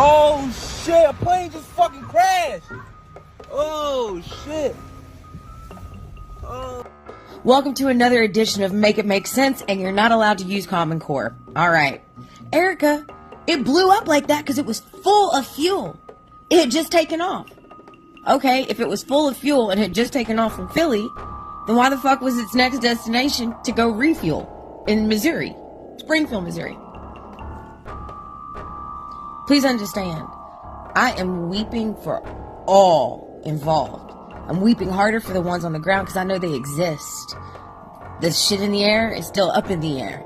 Oh shit, a plane just fucking crashed. Oh shit. Oh. Welcome to another edition of Make It Make Sense, and you're not allowed to use Common Core. Alright. Erica, it blew up like that because it was full of fuel. It had just taken off. Okay, if it was full of fuel and had just taken off from Philly, then why the fuck was its next destination to go refuel in Missouri? Springfield, Missouri. Please understand, I am weeping for all involved. I'm weeping harder for the ones on the ground because I know they exist. The shit in the air is still up in the air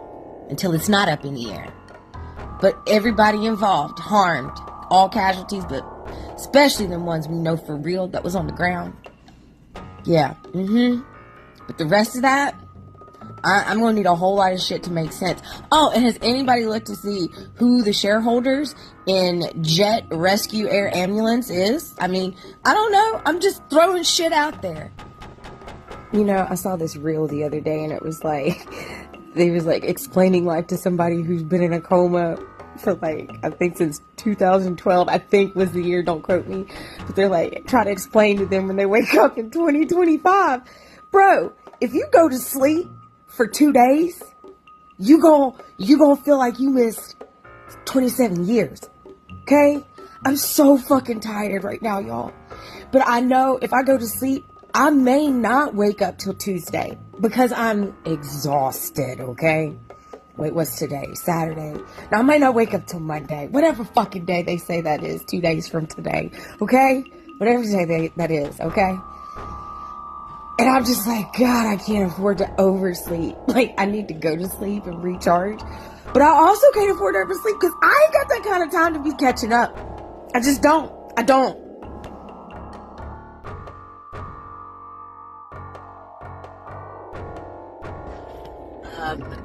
until it's not up in the air. But everybody involved, harmed, all casualties, but especially the ones we know for real that was on the ground. Yeah, But the rest of that, I'm going to need a whole lot of shit to make sense. Oh, and has anybody looked to see who the shareholders in Jet Rescue Air Ambulance is? I mean, I don't know. I'm just throwing shit out there. You know, I saw this reel the other day and it was like, they was like explaining life to somebody who's been in a coma for like, I think since 2012, I think was the year, don't quote me. But they're like, try to explain to them when they wake up in 2025. Bro, if you go to sleep for 2 days, you gon' feel like you missed 27 years. Okay? I'm so fucking tired right now, y'all. But I know if I go to sleep, I may not wake up till Tuesday because I'm exhausted, okay? Wait, what's today? Saturday. Now, I might not wake up till Monday. Whatever fucking day they say that is, 2 days from today, okay? Whatever day that is, okay? And I'm just like, God, I can't afford to oversleep. Like, I need to go to sleep and recharge. But I also can't afford to oversleep because I ain't got that kind of time to be catching up. I just don't. I don't.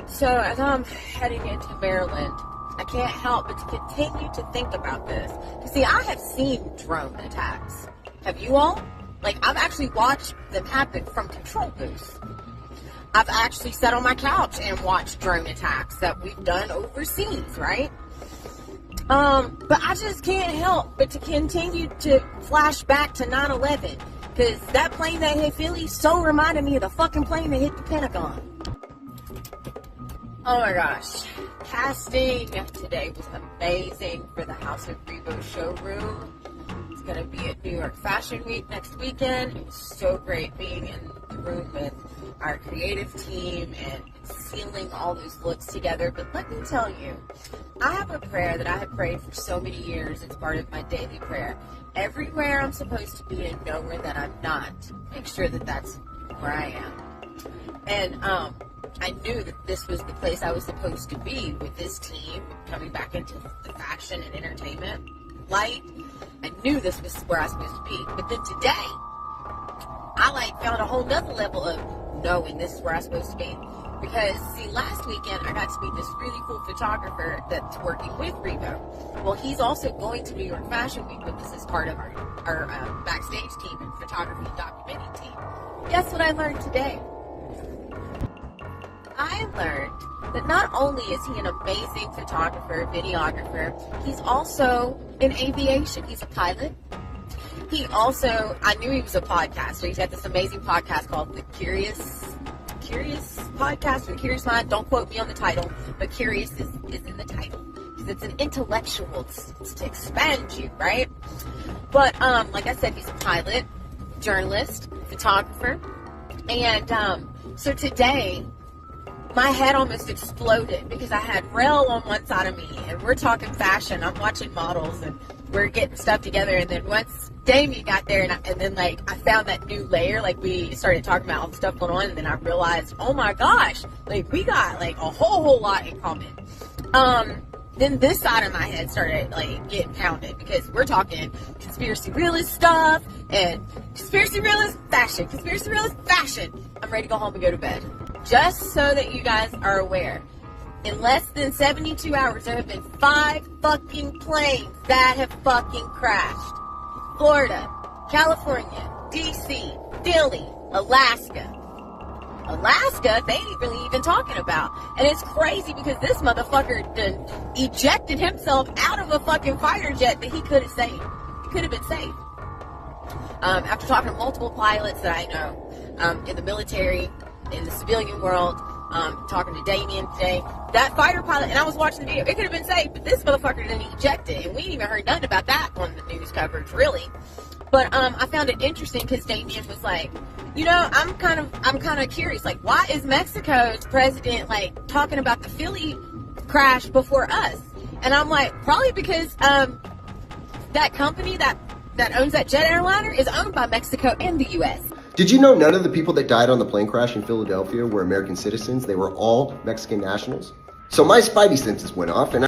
So as I'm heading into Maryland, I can't help but to continue to think about this. You see, I have seen drone attacks. Have you all? Like, I've actually watched them happen from control booths. I've actually sat on my couch and watched drone attacks that we've done overseas, right? But I just can't help but to continue to flash back to 9/11. Because that plane that hit Philly so reminded me of the fucking plane that hit the Pentagon. Oh my gosh. Casting today was amazing for the House of Rebo showroom. It's going to be at New York Fashion Week next weekend. It was so great being in the room with our creative team and sealing all those looks together. But let me tell you, I have a prayer that I have prayed for so many years. It's part of my daily prayer. Everywhere I'm supposed to be and nowhere that I'm not, make sure that that's where I am. And I knew that this was the place I was supposed to be with this team coming back into the fashion and entertainment light. I knew this was where I was supposed to be. But then today, I found a whole nother level of knowing this is where I was supposed to be. Because, see, last weekend I got to meet this really cool photographer that's working with Rebo. Well, he's also going to New York Fashion Week with us as part of our backstage team and photography and documenting team. Guess what I learned today? I learned that not only is he an amazing photographer, videographer, he's also in aviation. He's a pilot. He also, I knew he was a podcaster. He's got this amazing podcast called The Curious Podcast, or The Curious Mind. Don't quote me on the title, but curious is in the title. Because it's an intellectual, it's to expand you, right? But, like I said, he's a pilot, journalist, photographer. And, so today, my head almost exploded because I had Rel on one side of me and we're talking fashion. I'm watching models and we're getting stuff together. And then once Damien got there and then I found that new layer, we started talking about all the stuff going on. And then I realized, oh my gosh, we got a whole lot in common. Then this side of my head started getting pounded because we're talking conspiracy realist stuff and conspiracy realist fashion. I'm ready to go home and go to bed. Just so that you guys are aware, in less than 72 hours, there have been 5 fucking planes that have fucking crashed. Florida, California, DC, Philly, Alaska. Alaska, they ain't really even talking about. And it's crazy because this motherfucker done ejected himself out of a fucking fighter jet that he could have saved. He could have been saved. After talking to multiple pilots that I know in the military, in the civilian world, talking to Damien today, that fighter pilot, and I was watching the video, it could have been saved, but this motherfucker didn't eject it, and we ain't even heard nothing about that on the news coverage, really. But I found it interesting because Damien was like, you know, I'm kind of curious, like, why is Mexico's president like talking about the Philly crash before us? And I'm like, probably because that company that owns that jet airliner is owned by Mexico and the U.S. Did you know none of the people that died on the plane crash in Philadelphia were American citizens? They were all Mexican nationals. So my spidey senses went off, and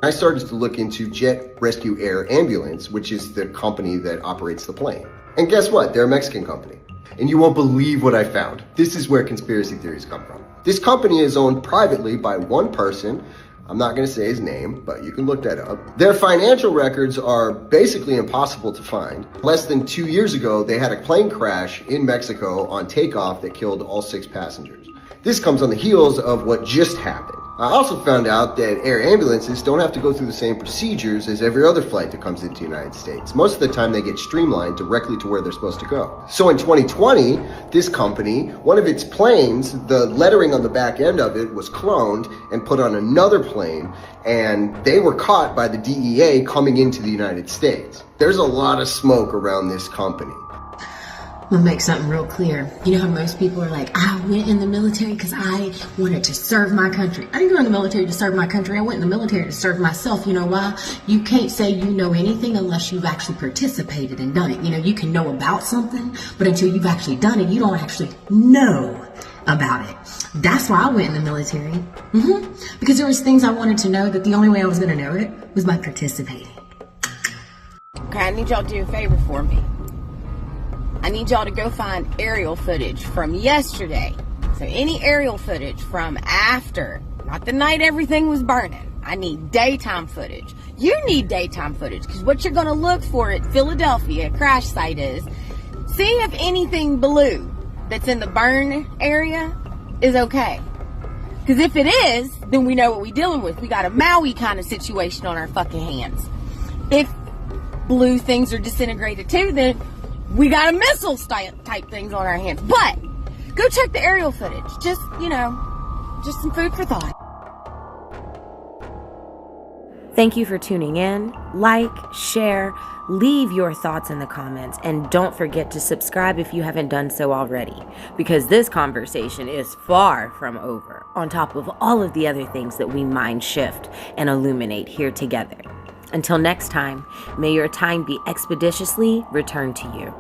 I started to look into Jet Rescue Air Ambulance, which is the company that operates the plane. And guess what? They're a Mexican company. And you won't believe what I found. This is where conspiracy theories come from. This company is owned privately by one person. I'm not going to say his name, but you can look that up. Their financial records are basically impossible to find. Less than 2 years ago, they had a plane crash in Mexico on takeoff that killed all 6 passengers. This comes on the heels of what just happened. I also found out that air ambulances don't have to go through the same procedures as every other flight that comes into the United States. Most of the time they get streamlined directly to where they're supposed to go. So in 2020, this company, one of its planes, the lettering on the back end of it was cloned and put on another plane, and they were caught by the DEA coming into the United States. There's a lot of smoke around this company. I'm gonna make something real clear. You know how most people are like, I went in the military because I wanted to serve my country. I didn't go in the military to serve my country. I went in the military to serve myself. You know why? You can't say you know anything unless you've actually participated and done it. You know, you can know about something, but until you've actually done it, you don't actually know about it. That's why I went in the military. Because there was things I wanted to know that the only way I was gonna know it was by participating. Okay, I need y'all to do a favor for me. I need y'all to go find aerial footage from yesterday. So any aerial footage from after, not the night everything was burning. I need daytime footage. You need daytime footage because what you're going to look for at Philadelphia crash site is see if anything blue that's in the burn area is okay. Because if it is, then we know what we're dealing with. We got a Maui kind of situation on our fucking hands. If blue things are disintegrated too, then we got a missile type things on our hands. But go check the aerial footage. Just, you know, just some food for thought. Thank you for tuning in. Like, share, leave your thoughts in the comments, and don't forget to subscribe if you haven't done so already, because this conversation is far from over, on top of all of the other things that we mind shift and illuminate here together. Until next time, may your time be expeditiously returned to you.